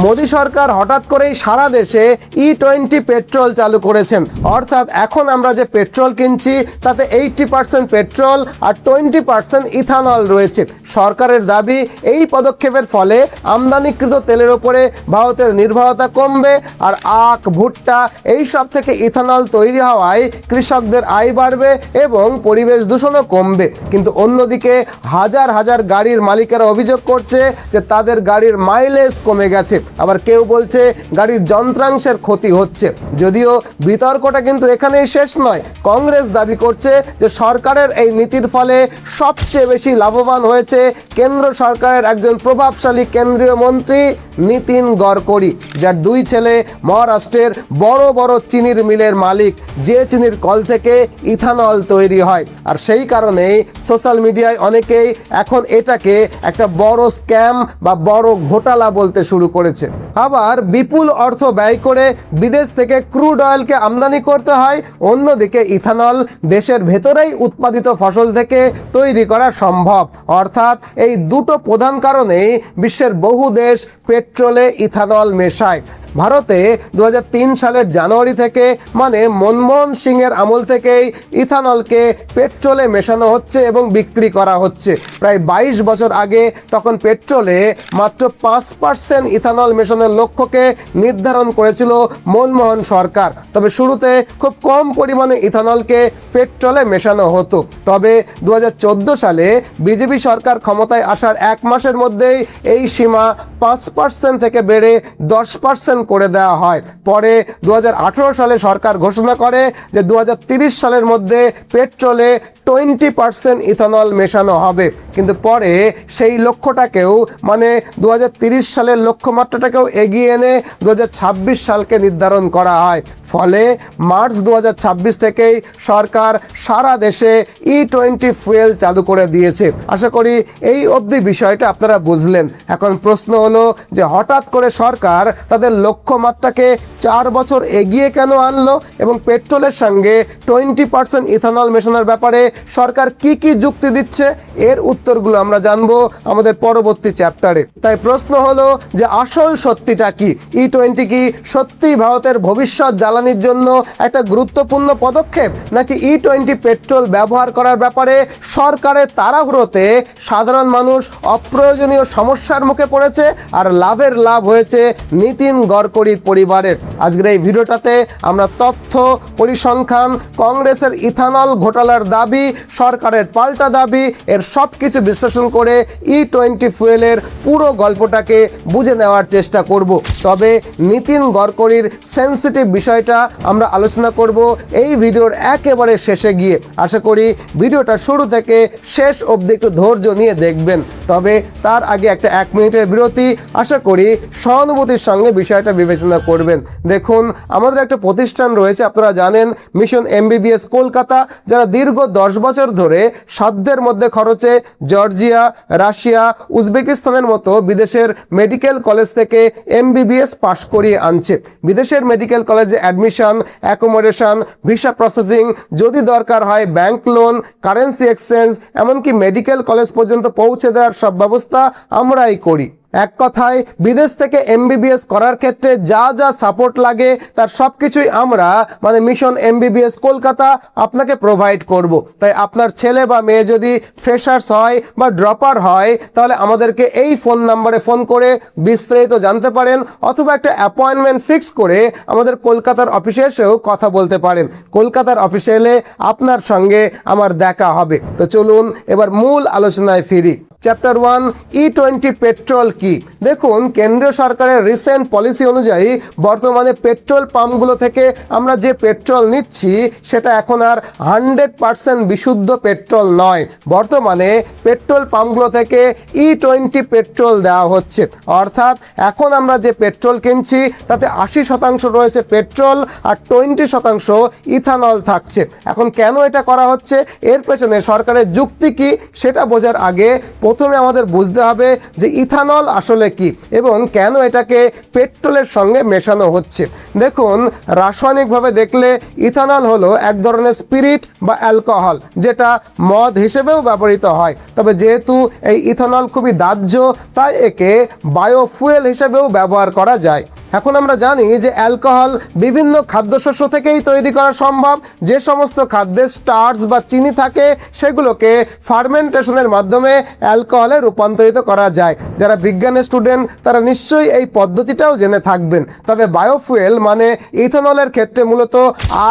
মোদী সরকার হঠাৎ করেই সারা দেশে E20 পেট্রোল চালু করেছেন। অর্থাৎ এখন আমরা যে পেট্রোল কিনছি তাতে 80% পেট্রোল আর 20% ইথানল রয়েছে। সরকারের দাবি এই পদক্ষেপের ফলে আমদানিকৃত তেলের ওপরে ভারতের নির্ভরতা কমবে আর আখ, ভুট্টা এই সব থেকে ইথানল তৈরি হওয়ায় কৃষকদের আয় বাড়বে এবং পরিবেশ দূষণও কমবে। কিন্তু অন্যদিকে হাজার হাজার গাড়ির মালিকেরা অভিযোগ করছে যে তাদের গাড়ির মাইলেজ কমে গেছে, আবার কেউ বলছে গাড়ির যন্ত্রাংশের ক্ষতি হচ্ছে। যদিও বিতর্কটা কিন্তু এখানেই শেষ নয়। কংগ্রেস দাবি করছে যে সরকারের এই নীতির ফলে সবচেয়ে বেশি লাভবান হয়েছে কেন্দ্র সরকারের একজন প্রভাবশালী কেন্দ্রীয় মন্ত্রী নীতিন গডকরি, যার দুই ছেলে মহারাষ্ট্রের বড় বড় চিনির মিলের মালিক, যে চিনির কল থেকে ইথানল তৈরি হয়। আর সেই কারণেই সোশ্যাল মিডিয়ায় অনেকেই এখন এটাকে একটা বড় স্ক্যাম বা বড় ঘোটালা বলতে শুরু করেছে। আবার বিপুল অর্থ ব্যয় করে বিদেশ থেকে ক্রুড অয়েলকে আমদানি করতে হয়, অন্যদিকে ইথানল দেশের ভেতরেই উৎপাদিত ফসল থেকে তৈরি করা সম্ভব। অর্থাৎ এই দুটো প্রধান কারণেই বিশ্বের বহু দেশ পেট্রোলে ইথানল মেশায়। ভারতে 2003 সালের জানুয়ারি থেকে, মানে মনমোহন সিংয়ের আমল থেকেই ইথানলকে পেট্রোলে মেশানো হচ্ছে এবং বিক্রি করা হচ্ছে। প্রায় 22 বছর আগে তখন পেট্রোলে মাত্র 5% ইথানল মেশানোর লক্ষ্যকে নির্ধারণ করেছিল মনমোহন সরকার। তবে শুরুতে খুব কম পরিমাণে ইথানলকে পেট্রোলে মেশানো হতো। তবে 2014 সালে বিজেপি সরকার ক্ষমতায় আসার 1 মাসের মধ্যেই এই সীমা 5% থেকে বেড়ে 10% করে দেওয়া হয়। পরে 2018 সালে সরকার ঘোষণা করে যে 2030 সালের মধ্যে পেট্রোলে 20% ইথানল মেশানো হবে। কিন্তু পরে সেই লক্ষ্যটাকেও, মানে 2030 সালের লক্ষ্যমাত্রাটাকেও এগিয়ে এনে 2026 সালকে নির্ধারণ করা হয়। ফলে মার্চ 2026 থেকেই সরকার সারা দেশে E20 ফুয়েল চালু করে দিয়েছে। আশা করি এই অবধি বিষয়টা আপনারা বুঝলেন। এখন প্রশ্ন হলো যে হঠাৎ করে সরকার তাদের লক্ষ্যমাত্রাকে 4 বছর এগিয়ে কেন আনলো এবং পেট্রোলের সঙ্গে 20% ইথানল মেশানোর ব্যাপারে সরকার কি কি যুক্তি দিচ্ছে, এর উত্তরগুলো আমরা জানবো আমাদের পরবর্তী চ্যাপ্টারে। তাই প্রশ্ন হলো যে আসল সত্যিটা কি? E20 কি সত্যিই ভারতের ভবিষ্যৎ জ্বালানির জন্য একটা গুরুত্বপূর্ণ পদক্ষেপ, নাকি E20 পেট্রোল ব্যবহার করার ব্যাপারে সরকারের তাড়াহুড়োতে সাধারণ মানুষ অপ্রয়োজনীয় সমস্যার মুখে পড়েছে আর লাভের লাভ হয়েছে নীতিন গডকরির পরিবারের? আজকের এই ভিডিওটাতে আমরা তথ্য, পরিসংখ্যান, কংগ্রেসের ইথানল ঘোটালার দাবি, সরকারের পাল্টা দাবি, এর সব কিছু বিশ্লেষণ করে E20 ফুয়েলের পুরো গল্পটাকে বুঝে নেওয়ার চেষ্টা করব। তবে নীতিন গডকরির সেন্সিটিভ বিষয়টা আমরা আলোচনা করব এই ভিডিওর একেবারে শেষে গিয়ে। আশা করি ভিডিওটা শুরু থেকে শেষ অবধি একটু ধৈর্য নিয়ে দেখবেন। তবে তার আগে একটা 1 মিনিটের বিরতি, আশা করি সহানুভূতির সঙ্গে বিষয়টা বিবেচনা করবেন। দেখুন, আমাদের একটা প্রতিষ্ঠান রয়েছে, আপনারা জানেন, মিশন MBBS কলকাতা, যারা দীর্ঘ 10 বছর ধরে সাধ্যের মধ্যে খরচে জর্জিয়া, রাশিয়া, উজবেকিস্তানের মতো বিদেশের মেডিকেল কলেজ থেকে MBBS পাশ করিয়ে আনছে। বিদেশের মেডিকেল কলেজে অ্যাডমিশন, অ্যাকোমোডেশন, ভিসা প্রসেসিং, যদি দরকার হয় ব্যাংক লোন, কারেন্সি এক্সচেঞ্জ, এমনকি মেডিকেল কলেজ পর্যন্ত পৌঁছে দেওয়ার সব ব্যবস্থা আমরাই করি। এক কথায় বিদেশ থেকে MBBS করার ক্ষেত্রে যা যা সাপোর্ট লাগে তার সব কিছুই আমরা, মানে মিশন MBBS কলকাতা, আপনাকে প্রোভাইড করব। তাই আপনার ছেলে বা মেয়ে যদি ফ্রেশার্স হয় বা ড্রপার হয়, তাহলে আমাদেরকে এই ফোন নাম্বারে ফোন করে বিস্তারিত জানতে পারেন, অথবা একটা অ্যাপয়েন্টমেন্ট ফিক্স করে আমাদের কলকাতার অফিসে এসেও কথা বলতে পারেন। কলকাতার অফিসে এলে আপনার সঙ্গে আমার দেখা হবে। তো চলুন এবার মূল আলোচনায় ফিরি। চ্যাপ্টার 1, E20 পেট্রোল কি? দেখুন, কেন্দ্রীয় সরকারের রিসেন্ট পলিসি অনুযায়ী বর্তমানে পেট্রোল পাম্পগুলো থেকে আমরা যে পেট্রোল নিচ্ছি সেটা এখন আর 100% বিশুদ্ধ পেট্রোল নয়। বর্তমানে পেট্রোল পাম্পগুলো থেকে E20 পেট্রোল দেওয়া হচ্ছে। অর্থাৎ এখন আমরা যে পেট্রোল কিনছি তাতে 80% রয়েছে পেট্রোল আর 20% ইথানল থাকছে। এখন কেন এটা করা হচ্ছে, এর পেছনে সরকারের যুক্তি কি, সেটা বোঝার আগে প্রথমে আমাদের বুঝতে হবে যে ইথানল আসলে কি এবং কেন এটাকে পেট্রোলের সঙ্গে মেশানো হচ্ছে। দেখুন, রাসায়নিকভাবে দেখলে ইথানল হলো এক ধরনের স্পিরিট বা অ্যালকোহল, যেটা মদ হিসেবেও ব্যবহৃত হয়। তবে যেহেতু এই ইথানল খুবই দাহ্য, তাই একে বায়োফুয়েল হিসেবেও ব্যবহার করা যায়। এখন আমরা জানি যে অ্যালকোহল বিভিন্ন খাদ্যশস্য থেকেই তৈরি করা সম্ভব। যে সমস্ত খাদ্যে স্টার্চ বা চিনি থাকে সেগুলোকে ফার্মেন্টেশনের মাধ্যমে অ্যালকোহলে রূপান্তরিত করা যায়। যারা বিজ্ঞানের স্টুডেন্ট তারা নিশ্চয়ই এই পদ্ধতিটাও জেনে থাকবেন। তবে বায়োফুয়েল মানে ইথানলের ক্ষেত্রে মূলত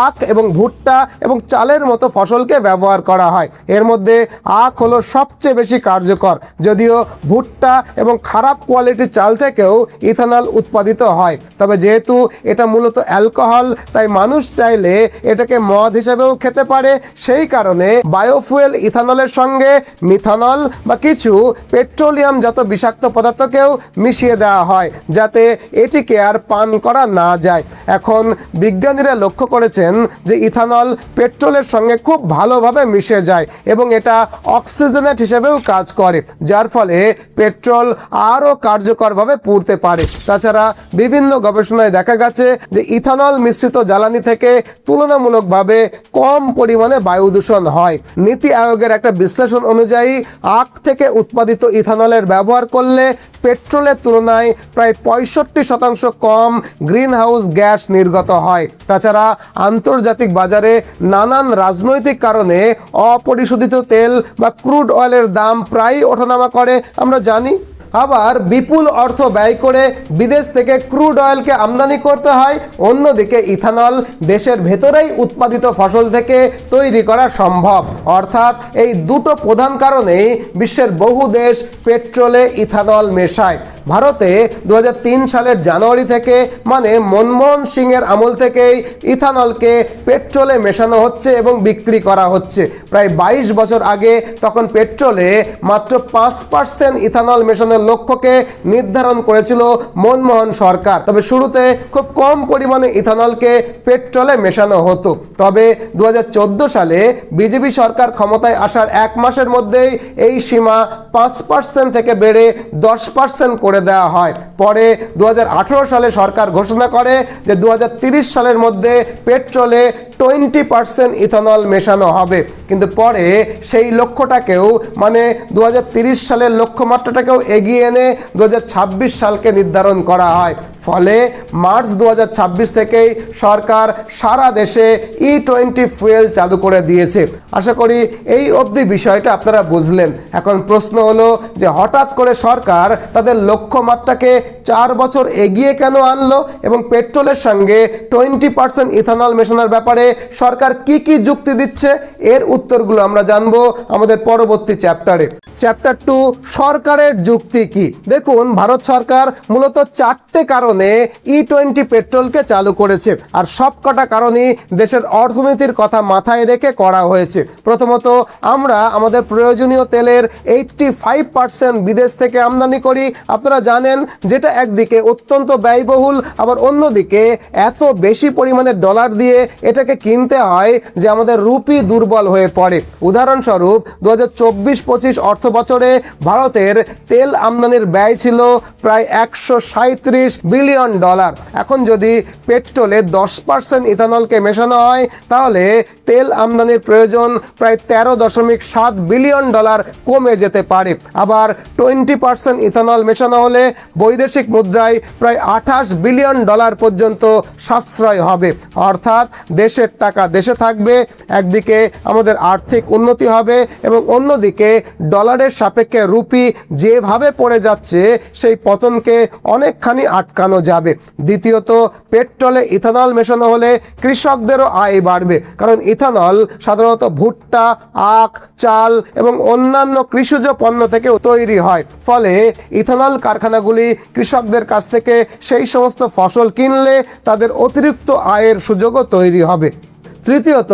আখ এবং ভুট্টা এবং চালের মতো ফসলকে ব্যবহার করা হয়। এর মধ্যে আখ হলো সবচেয়ে বেশি কার্যকর, যদিও ভুট্টা এবং খারাপ কোয়ালিটির চাল থেকেও ইথানল উৎপাদিত হয়। তবে যেহেতু এটা মূলত অ্যালকোহল, তাই মানুষ চাইলে এটাকে মদ হিসেবেও খেতে পারে। সেই কারণে বায়োফুয়েল ইথানলের সঙ্গে মিথানল বা কিছু পেট্রোলিয়াম জাত বিষাক্ত পদার্থকেও মিশিয়ে দেওয়া হয়, যাতে এটিকে আর পান করা না যায়। এখন বিজ্ঞানীরা লক্ষ্য করেছেন যে ইথানল পেট্রোলের সঙ্গে খুব ভালোভাবে মিশে যায় এবং এটা অক্সিজেনেট হিসেবেও কাজ করে, যার ফলে পেট্রোল আরও কার্যকরভাবে পুড়তে পারে। তাছাড়া বিভিন্ন গবেষণায় দেখা গেছে যে ইথানল মিশ্রিত জ্বালানি থেকে তুলনামূলকভাবে কম পরিমাণে বায়ু দূষণ হয়। নীতি আয়োগের একটা বিশ্লেষণ অনুযায়ী আখ থেকে উৎপাদিত ইথানলের ব্যবহার করলে পেট্রোলের তুলনায় প্রায় 65% কম গ্রিনহাউস গ্যাস নির্গত হয়। তাছাড়া আন্তর্জাতিক বাজারে নানান রাজনৈতিক কারণে অপরিশোধিত তেল বা ক্রুড অয়েলের দাম প্রায়ই ওঠানামা করে, আমরা জানি। আবার বিপুল অর্থ ব্যয় করে বিদেশ থেকে ক্রুড অয়েলকে আমদানি করতে হয়। অন্যদিকে ইথানল দেশের ভেতরেই উৎপাদিত ফসল থেকে তৈরি করা সম্ভব। অর্থাৎ এই দুটো প্রধান কারণেই বিশ্বের বহু দেশ পেট্রোলে ইথানল মেশায়। ভারতে 2003 সালের জানুয়ারি থেকে, মানে মনমোহন সিংয়ের আমল থেকেই ইথানলকে পেট্রোলে মেশানো হচ্ছে এবং বিক্রি করা হচ্ছে। প্রায় 22 বছর আগে তখন পেট্রোলে মাত্র 5% ইথানল মেশানোর লক্ষ্যকে নির্ধারণ করেছিল মনমোহন সরকার। তবে শুরুতে খুব কম পরিমাণে ইথানলকে পেট্রোলে মেশানো হতো। তবে 2014 সালে বিজেপি সরকার ক্ষমতায় আসার 1 মাসের মধ্যেই এই সীমা 5% থেকে বেড়ে 10% করে দেওয়া হয়। পরে 2018 সালে সরকার ঘোষণা করে যে 2030 সালের মধ্যে পেট্রোলে 20% ইথানল মেশানো হবে। কিন্তু পরে সেই লক্ষ্যটাকেও, মানে 2030 সালের লক্ষ্যমাত্রাটাকেও এগিয়ে এনে 2026 সালকে নির্ধারণ করা হয়। ফলে মার্চ 2026 থেকেই সরকার সারা দেশে E20 ফুয়েল চালু করে দিয়েছে। আশা করি এই অবধি বিষয়টা আপনারা বুঝলেন। এখন প্রশ্ন হলো যে হঠাৎ করে সরকার তাদের লক্ষ্যমাত্রাকে 4 বছর এগিয়ে কেন আনলো এবং পেট্রোলের সঙ্গে 20% ইথানল মেশানোর ব্যাপারে সরকার কি কি যুক্তি দিচ্ছে, এর উত্তরগুলো আমরা জানবো আমাদের পরবর্তী চ্যাপ্টারে। চ্যাপ্টার 2, সরকারের যুক্তি কি। দেখুন, ভারত সরকার মূলত 4টে কারণে E20 পেট্রোলকে চালু করেছে, আর সবকটা কারণই দেশের অর্থনীতির কথা মাথায় রেখে করা হয়েছে। প্রথমত, আমরা আমাদের প্রয়োজনীয় তেলের 85% বিদেশ থেকে আমদানি করি। আপনারা জানেন, যেটা একদিকে অত্যন্ত ব্যয়বহুল, আবার অন্যদিকে এত বেশি পরিমাণে ডলার দিয়ে এটাকে কিনতে হয় যে আমাদের রুপি দুর্বল হয়ে পড়ে। উদাহরণস্বরূপ 2024-25 অর্থ বছরে ভারতের তেল আমদানির ব্যয় ছিল প্রায় $137 বিলিয়ন। এখন যদি পেট্রোলে 10% ইথানলকে মেশানো হয় তাহলে তেল আমদানির প্রয়োজন প্রায় $13.7 বিলিয়ন কমে যেতে পারে। আবার 20% ইথানল মেশানো হলে বৈদেশিক মুদ্রায় প্রায় $28 বিলিয়ন পর্যন্ত সাশ্রয় হবে। অর্থাৎ দেশের টাকা দেশে থাকবে, একদিকে আমাদের আর্থিক উন্নতি হবে এবং অন্যদিকে ডলারের সাপেক্ষে রুপি যেভাবে পড়ে যাচ্ছে সেই পতনকে অনেকখানি আটকানো যাবে। দ্বিতীয়ত, পেট্রোলে ইথানল মেশানো হলে কৃষকদেরও আয় বাড়বে, কারণ ইথানল সাধারণত ভুট্টা, আখ, চাল এবং অন্যান্য কৃষিজ পণ্য থেকে তৈরি হয়। ফলে ইথানল কারখানাগুলি কৃষকদের কাছ থেকে সেই সমস্ত ফসল কিনলে তাদের অতিরিক্ত আয়ের সুযোগও তৈরি হবে। তৃতীয়ত,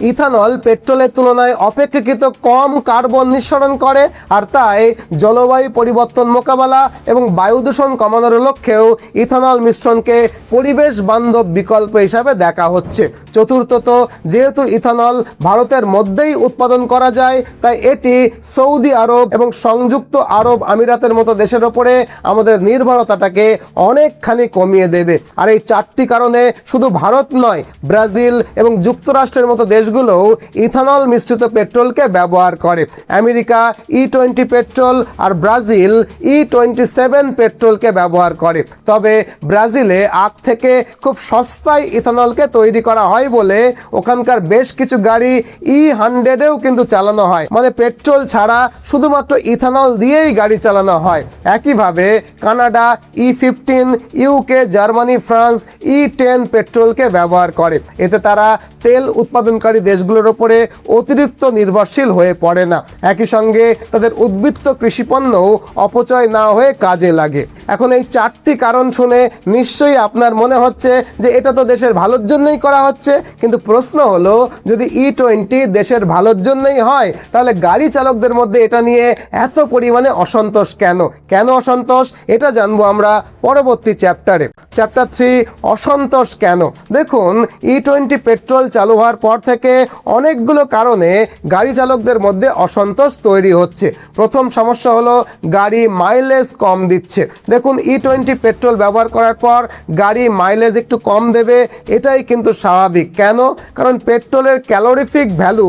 ইথানল পেট্রোলের তুলনায় অপেক্ষাকৃত কম কার্বন নিঃসরণ করে, আর তাই জলবায়ু পরিবর্তন মোকাবেলা এবং বায়ু দূষণ কমানোর লক্ষ্যেও ইথানল মিশ্রণকে পরিবেশ বান্ধব বিকল্প হিসাবে দেখা হচ্ছে। চতুর্থত, যেহেতু ইথানল ভারতের মধ্যেই উৎপাদন করা যায়, তাই এটি সৌদি আরব এবং সংযুক্ত আরব আমিরাতের মতো দেশের ওপরে আমাদের নির্ভরতাটাকে অনেকখানি কমিয়ে দেবে। আর এই চারটি কারণে শুধু ভারত নয়, ব্রাজিল এবং যুক্তরাষ্ট্রের মতো দেশগুলোও ইথানল মিশ্রিত পেট্রোলকে ব্যবহার করে। আমেরিকা E20 পেট্রোল আর ব্রাজিল E27 পেট্রোলকে ব্যবহার করে। তবে ব্রাজিলে আখ থেকে খুব সস্তায় ইথানলকে তৈরি করা হয় বলে ওখানকার বেশ কিছু গাড়ি E100-এও কিন্তু চালানো হয়, মানে পেট্রোল ছাড়া শুধুমাত্র ইথানল দিয়েই গাড়ি চালানো হয়। একইভাবে Canada E15, UK, Germany, France E10 পেট্রোলকে ব্যবহার করে। এতে তারা তেল উৎপাদনকারী দেশগুলোর উপরে অতিরিক্ত নির্ভরশীল হয়ে পড়ে না। একই সঙ্গে তাদের উদ্বৃত্ত কৃষিপণ্যও অপচয় না হয়ে কাজে লাগে। এখন এই চারটি কারণ শুনে নিশ্চয়ই আপনার মনে হচ্ছে যে এটা তো দেশের ভালোর জন্যই করা হচ্ছে, কিন্তু প্রশ্ন হলো, যদি E20 দেশের ভালোর জন্যই হয়, তাহলে গাড়ি চালকদের মধ্যে এটা নিয়ে এত পরিমাণে অসন্তোষ কেন? কেন অসন্তোষ, এটা জানবো আমরা পরবর্তী চ্যাপ্টারে। চ্যাপ্টার 3, অসন্তোষ কেন। দেখুন, E20 পেট্রোল চালু হওয়ার পর থেকে অনেকগুলো কারণে গাড়ি চালকদের মধ্যে অসন্তোষ তৈরি হচ্ছে। প্রথম সমস্যা হলো গাড়ি মাইলেজ কম দিচ্ছে। দেখুন, E20 পেট্রোল ব্যবহার করার পর গাড়ি মাইলেজ একটু কম দেবে, এটাই কিন্তু স্বাভাবিক। কেন? কারণ পেট্রোলের ক্যালোরিফিক ভ্যালু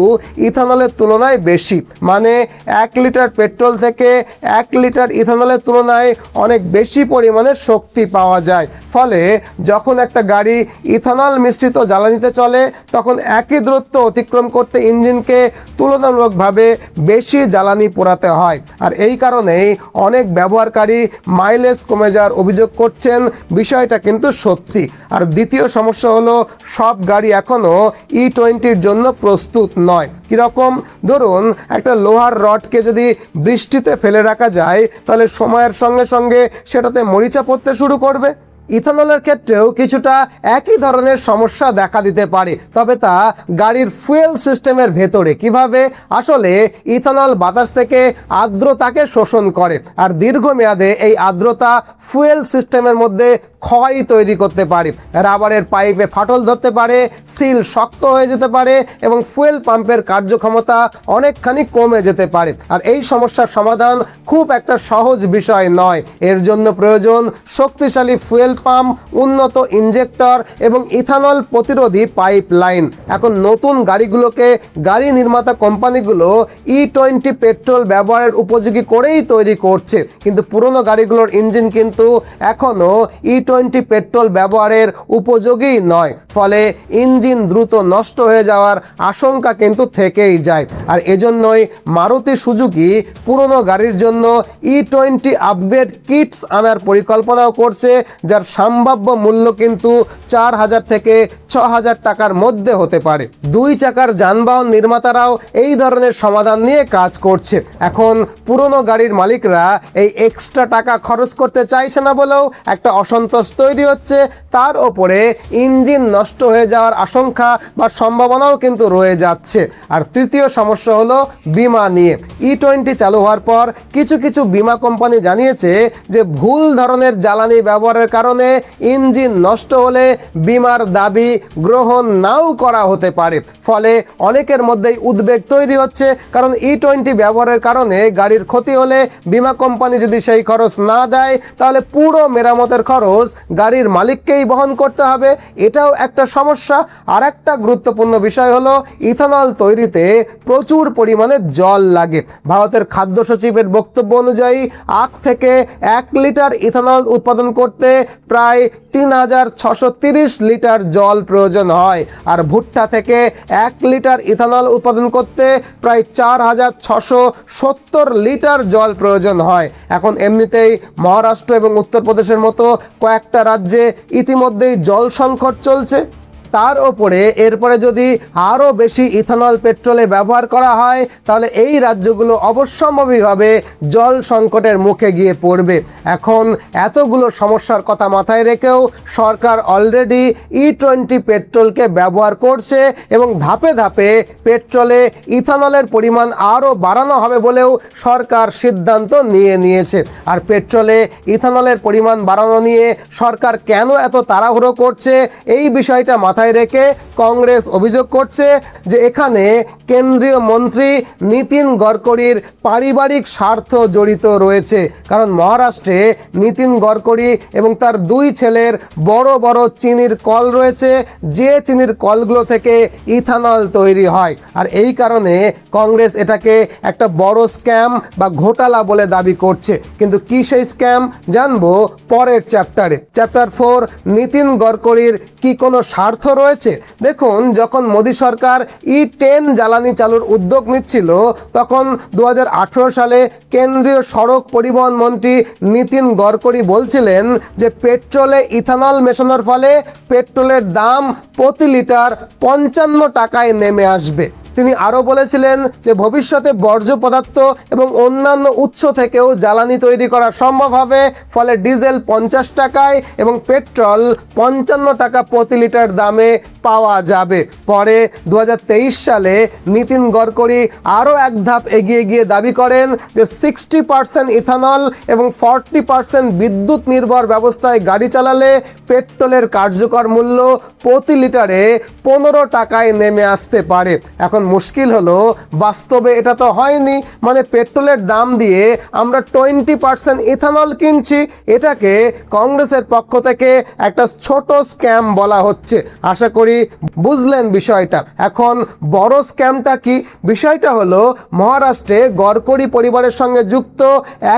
ইথানলের তুলনায় বেশি, মানে 1 লিটার পেট্রোল থেকে 1 লিটার ইথানলের তুলনায় অনেক বেশি পরিমাণে শক্তি পাওয়া যায়। ফলে যখন একটা গাড়ি ইথানল মিশ্রিত জ্বালানিতে চলে, তখন একই দূরত্ব অতিক্রম করতে ইঞ্জিনকে তুলনামূলকভাবে বেশি জ্বালানি পোড়াতে হয়। আর এই কারণেই অনেক ব্যবহারকারী মাইলেজ কমে যাওয়ার অভিযোগ করছেন। বিষয়টা কিন্তু সত্যি। আর দ্বিতীয় সমস্যা হলো, সব গাড়ি এখনও E20-র জন্য প্রস্তুত নয়। কীরকম? ধরুন, একটা লোহার রডকে যদি বৃষ্টিতে ফেলে রাখা যায়, তাহলে সময়ের সঙ্গে সঙ্গে সেটাতে মরিচা পড়তে শুরু করবে। ইথানলের ক্ষেত্রেও কিছুটা একই ধরনের সমস্যা দেখা দিতে পারে, তবে তা গাড়ির ফুয়েল সিস্টেমের ভেতরে। কিভাবে? আসলে ইথানল বাতাস থেকে আর্দ্রতাকে শোষণ করে, আর দীর্ঘমেয়াদে এই আর্দ্রতা ফুয়েল সিস্টেমের মধ্যে ক্ষয় তৈরি করতে পারে। রাবারের পাইপে ফাটল ধরতে পারে, সিল শক্ত হয়ে যেতে পারে এবং ফুয়েল পাম্পের কার্যক্ষমতা অনেকখানি কমে যেতে পারে। আর এই সমস্যার সমাধান খুব একটা সহজ বিষয় নয়। এর জন্য প্রয়োজন শক্তিশালী ফুয়েল পাম্প, উন্নত ইনজেক্টর এবং ইথানল প্রতিরোধী পাইপ লাইন। এখন নতুন গাড়িগুলোকে গাড়ি নির্মাতা কোম্পানিগুলো E20 পেট্রোল ব্যবহারের উপযোগী করেই তৈরি করছে, কিন্তু পুরনো গাড়িগুলোর ইঞ্জিন কিন্তু এখনও E20 পেট্রোল ব্যবহারের উপযোগী নয়। ফলে ইঞ্জিন দ্রুত নষ্ট হয়ে যাওয়ার আশঙ্কা কিন্তু থেকেই যায়। আর এজন্যই মারুতি সুজুকি পুরনো গাড়ির জন্য E20 আপগ্রেড কিটস আনার পরিকল্পনাও করছে, যার সম্ভাব্য মূল্য কিন্তু 4,000 থেকে 6,000 টাকার মধ্যে হতে পারে। 2 চাকার যানবাহন নির্মাতারাও এই ধরনের সমাধান নিয়ে কাজ করছে। এখন পুরনো গাড়ির মালিকরা এই এক্সট্রা টাকা খরচ করতে চাইছে না বলেও একটা অসন্তোষ তৈরি হচ্ছে। তার ওপরে ইঞ্জিন নষ্ট হয়ে যাওয়ার আশঙ্কা বা সম্ভাবনাও কিন্তু রয়ে যাচ্ছে। আর তৃতীয় সমস্যা হলো বীমা নিয়ে। E20 চালু হওয়ার পর কিছু কিছু বীমা কোম্পানি জানিয়েছে যে ভুল ধরনের জ্বালানি ব্যবহারের কারণে ইঞ্জিন নষ্ট হলে বীমার দাবি গ্রহণ নাও করা হতে পারে। ফলে অনেকের মধ্যেই উদ্বেগ তৈরি হচ্ছে, কারণ E20 ব্যবহারের কারণে গাড়ির ক্ষতি হলে বীমা কোম্পানি যদি সেই খরচ না দেয়, তাহলে পুরো মেরামতের খরচ গাড়ির মালিককেই বহন করতে হবে। এটাও একটা সমস্যা। আর একটা গুরুত্বপূর্ণ বিষয় হলো, ইথানল তৈরিতে প্রচুর পরিমাণে জল লাগে। ভারতের খাদ্য সচিবের বক্তব্য অনুযায়ী আখ থেকে 1 লিটার ইথানল উৎপাদন করতে প্রায় 3,630 লিটার জল প্রয়োজন হয়, আর ভুট্টা থেকে 1 লিটার ইথানল উৎপাদন করতে প্রায় 4,670 লিটার জল প্রয়োজন হয়। এখন এমনিতেই মহারাষ্ট্র এবং উত্তরপ্রদেশের মতো কয়েকটা রাজ্যে ইতিমধ্যেই জল সংকট চলছে। তার ওপরে এরপরে যদি আরও বেশি ইথানল পেট্রোলে ব্যবহার করা হয় তাহলে এই রাজ্যগুলো অবশ্যম্ভাবীভাবে জল সংকটের মুখে গিয়ে পড়বে। এখন এতগুলো সমস্যার কথা মাথায় রেখেও সরকার অলরেডি E20 পেট্রোলকে ব্যবহার করছে এবং ধাপে ধাপে পেট্রোলে ইথানলের পরিমাণ আরও বাড়ানো হবে বলেও সরকার সিদ্ধান্ত নিয়েছে। আর পেট্রোলে ইথানলের পরিমাণ বাড়ানো নিয়ে সরকার কেন এত তাড়াহুড়ো করছে এই বিষয়টা মাথায় রেখে কংগ্রেস অভিযোগ করছে যে এখানে কেন্দ্রীয় মন্ত্রী নীতিন গডকরির পারিবারিক স্বার্থ জড়িত রয়েছে। কারণ মহারাষ্ট্রে নীতিন গডকরি এবং তার দুই ছেলের বড় বড় চিনির কল রয়েছে, যে চিনির কলগুলো থেকে ইথানল তৈরি হয়। আর এই কারণে কংগ্রেস এটাকে একটা বড় স্ক্যাম বা ঘোটালা বলে দাবি করছে। কিন্তু কি সেই স্ক্যাম জানবো পরের চ্যাপ্টারে। চ্যাপ্টার 4, নীতিন গডকরির কি কোনো স্বার্থ রয়েছে? দেখুন, যখন মোদী সরকার E10 জ্বালানি চালুর উদ্যোগ নিচ্ছিল তখন 2018 সালে কেন্দ্রীয় সড়ক পরিবহন মন্ত্রী নীতিন গডকরি বলছিলেন যে পেট্রোলে ইথানল মেশানোর ফলে পেট্রোলের দাম প্রতি লিটার 55 টাকায় নেমে আসবে। তিনি আরও বলেছিলেন যে ভবিষ্যতে বর্জ্য পদার্থ এবং অন্যান্য উৎস থেকেও জ্বালানি তৈরি করা সম্ভব হবে, ফলে ডিজেল 50 টাকায় এবং পেট্রোল 55 টাকা প্রতি লিটার দামে পাওয়া যাবে। পরে 2023 সালে নীতিন গডকরি আরও এক ধাপ এগিয়ে গিয়ে দাবি করেন যে 60% ইথানল এবং 40% বিদ্যুৎ নির্ভর ব্যবস্থায় গাড়ি চালালে পেট্রোলের কার্যকর মূল্য প্রতি লিটারে 15 টাকায় নেমে আসতে পারে। এখন মুশকিল হলো বাস্তবে এটা তো হয়নি। মানে পেট্রোলের দাম দিয়ে আমরা 20% ইথানল কিনছি। এটাকে কংগ্রেসের পক্ষ থেকে একটা ছোট স্ক্যাম বলা হচ্ছে। আশা করি বুঝলেন বিষয়টা। এখন বড় স্ক্যামটা কি? বিষয়টা হলো মহারাষ্ট্রে গডকরি পরিবারের সঙ্গে যুক্ত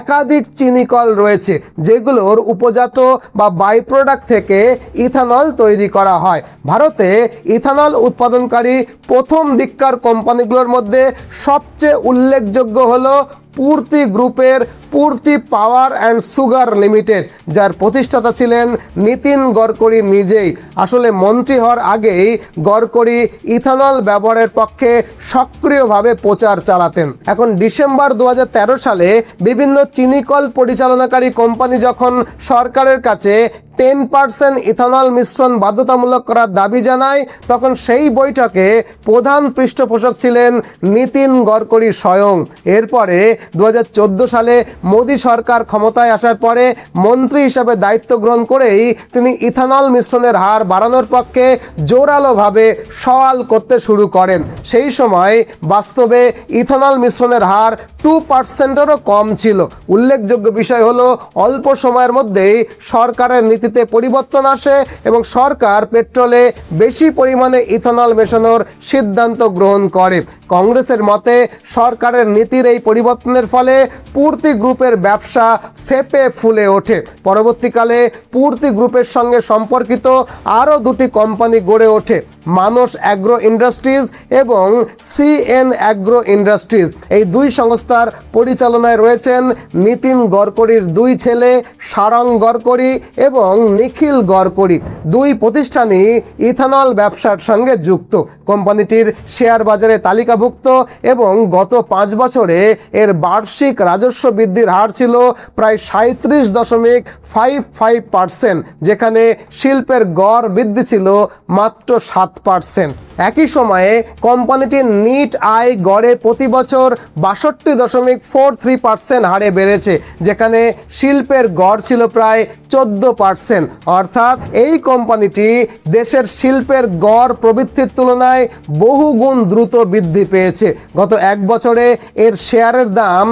একাধিক চিনিকল রয়েছে যেগুলোর উপজাত বা বাই প্রোডাক্ট থেকে ইথানল তৈরি করা হয়। ভারতে ইথানল উৎপাদনকারী প্রথম দিককার কোম্পানিগুলোর মধ্যে সবচেয়ে উল্লেখযোগ্য হলো পূর্তি গ্রুপের পূর্তি পাওয়ার অ্যান্ড সুগার লিমিটেড, যার প্রতিষ্ঠাতা ছিলেন নীতিন গডকরি নিজেই। আসলে মন্ত্রী হওয়ার আগেই গডকরি ইথানল ব্যবহারের পক্ষে সক্রিয়ভাবে প্রচার চালাতেন। এখন ডিসেম্বর 2013 সালে বিভিন্ন চিনিকল পরিচালনাকারী কোম্পানি যখন সরকারের কাছে 10% ইথানল মিশ্রণ বাধ্যতামূলক করার দাবি জানায় তখন সেই বৈঠকে প্রধান পৃষ্ঠপোষক ছিলেন নীতিন গডকরি স্বয়ং। এরপরে 2014 সালে মোদী সরকার ক্ষমতায় আসার পরে মন্ত্রী হিসাবে দায়িত্ব গ্রহণ করেই তিনি ইথানল মিশ্রণের হার বাড়ানোর পক্ষে জোরালোভাবে সওয়াল করতে শুরু করেন। সেই সময় বাস্তবে ইথানল মিশ্রণের হার 2%-এরও কম ছিল। উল্লেখযোগ্য বিষয় হলো অল্প সময়ের মধ্যেই সরকারের নীতিতে পরিবর্তন আসে এবং সরকার পেট্রোলে বেশি পরিমাণে ইথানল মেশানোর সিদ্ধান্ত গ্রহণ করে। কংগ্রেসের মতে সরকারের নীতির এই পরিবর্তনের ফলে পূর্তি গ্রুপের ব্যবসা ফেপে ফুলে ওঠে। পরবর্তীকালে পূর্তি গ্রুপের সঙ্গে সম্পর্কিত আরও দুটি কোম্পানি গড়ে ওঠে, মানস অ্যাগ্রো ইন্ডাস্ট্রিজ এবং CN অ্যাগ্রো ইন্ডাস্ট্রিজ। এই দুই সংস্থার পরিচালনায় রয়েছেন নীতিন গডকরির দুই ছেলে সারং গডকরি এবং নিখিল গডকরি। দুই প্রতিষ্ঠানই ইথানল ব্যবসার সঙ্গে যুক্ত। কোম্পানিটির শেয়ার বাজারে তালিকাভুক্ত এবং গত 5 বছরে এর বার্ষিক রাজস্ব বৃদ্ধির হার ছিল প্রায় 37.55%, যেখানে শিল্পের গড় বৃদ্ধি ছিল মাত্র 7%। একই সময়ে কোম্পানিটির নিট আয় গড়ে প্রতি বছর 62.43% হারে বেড়েছে, যেখানে শিল্পের গড় ছিল প্রায় 14%। অর্থাৎ এই কোম্পানিটি দেশের শিল্পের গড় প্রবৃদ্ধির তুলনায় বহুগুণ দ্রুত বৃদ্ধি পেয়েছে। গত 1 বছরে এর শেয়ারের দাম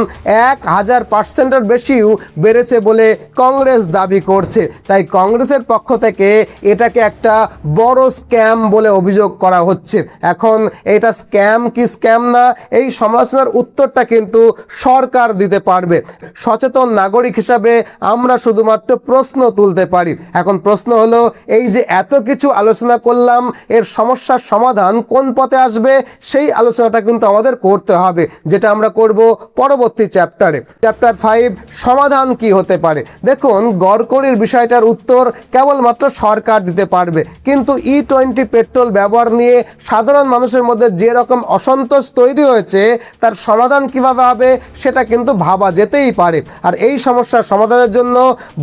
1000%-এর বেশিও বেড়েছে বলে কংগ্রেস দাবি করছে। তাই কংগ্রেসের পক্ষ থেকে এটাকে একটা বড় স্ক্যাম বলে অভিযোগ করা হচ্ছে। হচ্ছে। এখন এটা স্ক্যাম কি স্ক্যাম না, এই সমালোচনার উত্তরটা কিন্তু সরকার দিতে পারবে। সচেতন নাগরিক হিসাবে আমরা শুধুমাত্র প্রশ্ন তুলতে পারি। এখন প্রশ্ন হলো, এই যে এত কিছু আলোচনা করলাম, এর সমস্যার সমাধান কোন পথে আসবে, সেই আলোচনাটা কিন্তু আমাদের করতে হবে, যেটা আমরা করব পরবর্তী চ্যাপ্টারে। চ্যাপ্টার 5, সমাধান কি হতে পারে। দেখুন, গড়কড়ির বিষয়টার উত্তর কেবলমাত্র সরকার দিতে পারবে, কিন্তু E20 পেট্রোল ব্যবহার নিয়ে সাধারণ মানুষের মধ্যে যে রকম অসন্তোষ তৈরি হয়েছে, তার সমাধান কিভাবে হবে সেটা কিন্তু ভাবা যেতেই পারে। আর এই সমস্যার সমাধানের জন্য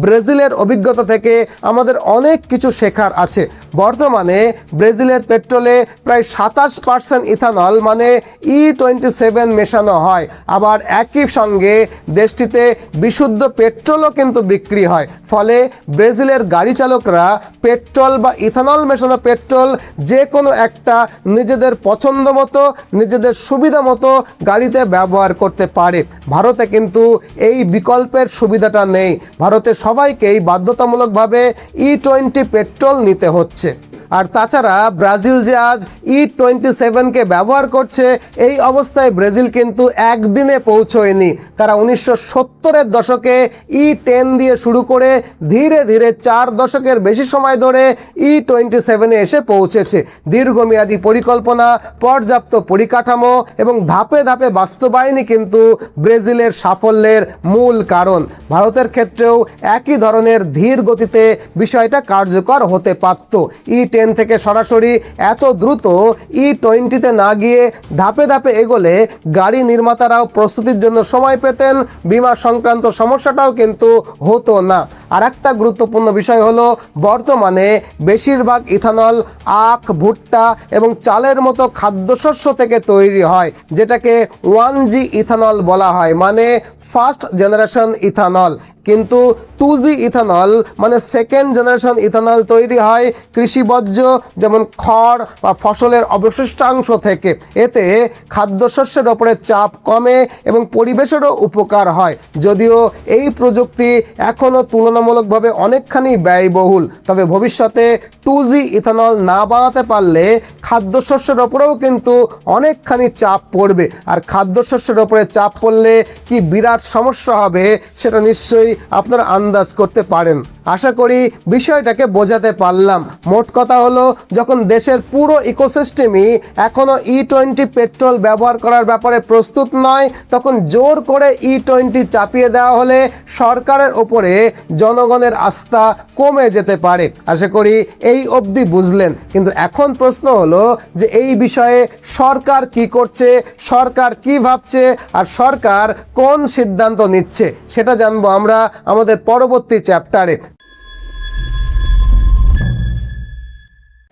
ব্রাজিলের অভিজ্ঞতা থেকে আমাদের অনেক কিছু শেখার আছে। বর্তমানে ব্রাজিলের পেট্রোলে প্রায় 27% ইথানল মানে E27 মেশানো হয়। আবার একই সঙ্গে দেশটিতে বিশুদ্ধ পেট্রোলও কিন্তু বিক্রি হয়। ফলে ব্রাজিলের গাড়ি চালকরা পেট্রোল বা ইথানল মেশানো পেট্রোল যে কোনো একটা নিজেদের পছন্দ মতো, নিজেদের সুবিধা মতো গাড়িতে ব্যবহার করতে পারে। ভারতে কিন্তু এই বিকল্পের সুবিধাটা নেই। ভারতে সবাইকেই বাধ্যতামূলকভাবে E20 পেট্রোল নিতে হচ্ছে। আর তাছাড়া ব্রাজিল যে আজ E27কে ব্যবহার করছে, এই অবস্থায় ব্রাজিল কিন্তু একদিনে পৌঁছয়নি। তারা 1970-এর দশকে E10 দিয়ে শুরু করে ধীরে ধীরে 4 দশকের বেশি সময় ধরে E27-এ এসে পৌঁছেছে। দীর্ঘমেয়াদী পরিকল্পনা, পর্যাপ্ত পরিকাঠামো এবং ধাপে ধাপে বাস্তবায়নই কিন্তু ব্রাজিলের সাফল্যের মূল কারণ। ভারতের ক্ষেত্রেও একই ধরনের ধীর গতিতে বিষয়টা কার্যকর হতে পারত। E10 থেকে সরাসরি এত দ্রুত E20-তে না গিয়ে ধাপে ধাপে এগোলে গাড়ি নির্মাতারাও প্রস্তুতির জন্য সময় পেতেন, বীমা সংক্রান্ত সমস্যাটাও কিন্তু হতো না। আর একটা গুরুত্বপূর্ণ বিষয় হলো, বর্তমানে বেশিরভাগ ইথানল আখ, ভুট্টা এবং চালের মতো খাদ্যশস্য থেকে তৈরি হয়, যেটাকে 1G ইথানল বলা হয়, মানে ফার্স্ট জেনারেশন ইথানল। কিন্তু 2G ইথানল মানে সেকেন্ড জেনারেশন ইথানল তৈরি হয় কৃষি বর্জ্য, যেমন খড় বা ফসলের অবশিষ্টাংশ থেকে। এতে খাদ্যশস্যের ওপরে চাপ কমে এবং পরিবেশেরও উপকার হয়। যদিও এই প্রযুক্তি এখনও তুলনামূলকভাবে অনেকখানি ব্যয়বহুল, তবে ভবিষ্যতে 2G ইথানল না বানাতে পারলে খাদ্যশস্যের ওপরেও কিন্তু অনেকখানি চাপ পড়বে। আর খাদ্যশস্যের ওপরে চাপ পড়লে কি বিরাট সমস্যা হবে, সেটা নিশ্চয়ই আপনারা আন্দাজ করতে পারেন। আশা করি বিষয়টাকে বোঝাতে পারলাম। মোট কথা হলো, যখন দেশের পুরো ইকোসিস্টেমই এখনও E20 পেট্রোল ব্যবহার করার ব্যাপারে প্রস্তুত নয়, তখন জোর করে E20 চাপিয়ে দেওয়া হলে সরকারের ওপরে জনগণের আস্থা কমে যেতে পারে। আশা করি এই অবধি বুঝলেন। কিন্তু এখন প্রশ্ন হলো যে এই বিষয়ে সরকার কি করছে, সরকার কি ভাবছে, আর সরকার কোন সিদ্ধান্ত নিচ্ছে, সেটা জানবো আমরা আমাদের পরবর্তী চ্যাপ্টারে।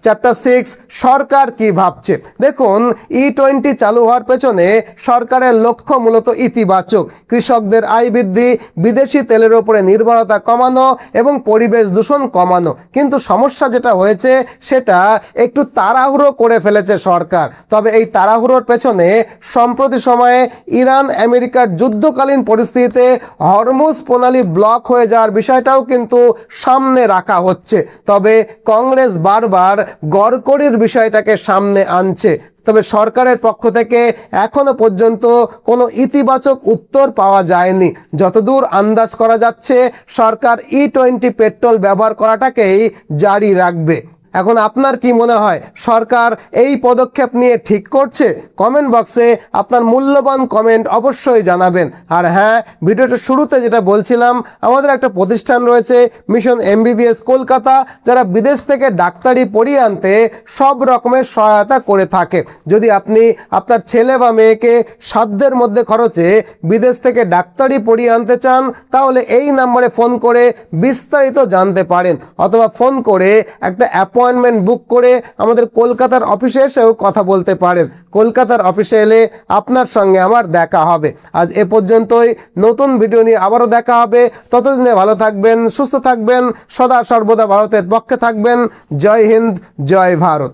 চ্যাপ্টার 6, সরকার কি ভাবছে। দেখুন, E20 চালু হওয়ার পেছনে সরকারের লক্ষ্য মূলত ইতিবাচক। কৃষকদের আয় বৃদ্ধি, বিদেশি তেলের উপরে নির্ভরতা কমানো এবং পরিবেশ দূষণ কমানো। কিন্তু সমস্যা যেটা হয়েছে, সেটা একটু তাড়াহুড়ো করে ফেলেছে সরকার। তবে এই তাড়াহুড়োর পেছনে সম্প্রতি সময়ে ইরান আমেরিকার যুদ্ধকালীন পরিস্থিতিতে হরমুজ প্রণালী ব্লক হয়ে যাওয়ার বিষয়টাও কিন্তু সামনে রাখা হচ্ছে। তবে কংগ্রেস বারবার গড়কড়ির বিষয়টাকে সামনে আনছে। তবে সরকারের পক্ষ থেকে এখনো পর্যন্ত কোনো ইতিবাচক উত্তর পাওয়া যায়নি। যতদূর আন্দাজ করা যাচ্ছে, সরকার E20 পেট্রোল ব্যবহার করাটাকেই জারি রাখবে। এখন আপনার কি মনে হয়, সরকার এই পদক্ষেপ নিয়ে ঠিক করছে? কমেন্ট বক্সে আপনার মূল্যবান কমেন্ট অবশ্যই জানাবেন। আর হ্যাঁ, ভিডিওটার শুরুতে যেটা বলছিলাম, আমাদের একটা প্রতিষ্ঠান রয়েছে মিশন MBBS কলকাতা, যারা বিদেশ থেকে ডাক্তারি পড়িয়ে আনতে সব রকমের সহায়তা করে থাকে। যদি আপনি আপনার ছেলে বা মেয়েকে সাধ্যের মধ্যে খরচে বিদেশ থেকে ডাক্তারি পড়িয়ে আনতে চান, তাহলে এই নম্বরে ফোন করে বিস্তারিত জানতে পারেন, অথবা ফোন করে একটা অ্যাপয়েন্টমেন্ট বুক করে আমাদের কলকাতার অফিসে এসেও কথা বলতে পারেন। কলকাতার অফিসে এলে আপনার সঙ্গে আমার দেখা হবে। আজ এ পর্যন্তই। নতুন ভিডিও নিয়ে আবারও দেখা হবে। ততদিনে ভালো থাকবেন, সুস্থ থাকবেন, সদা সর্বদা ভারতের পক্ষে থাকবেন। জয় হিন্দ, জয় ভারত।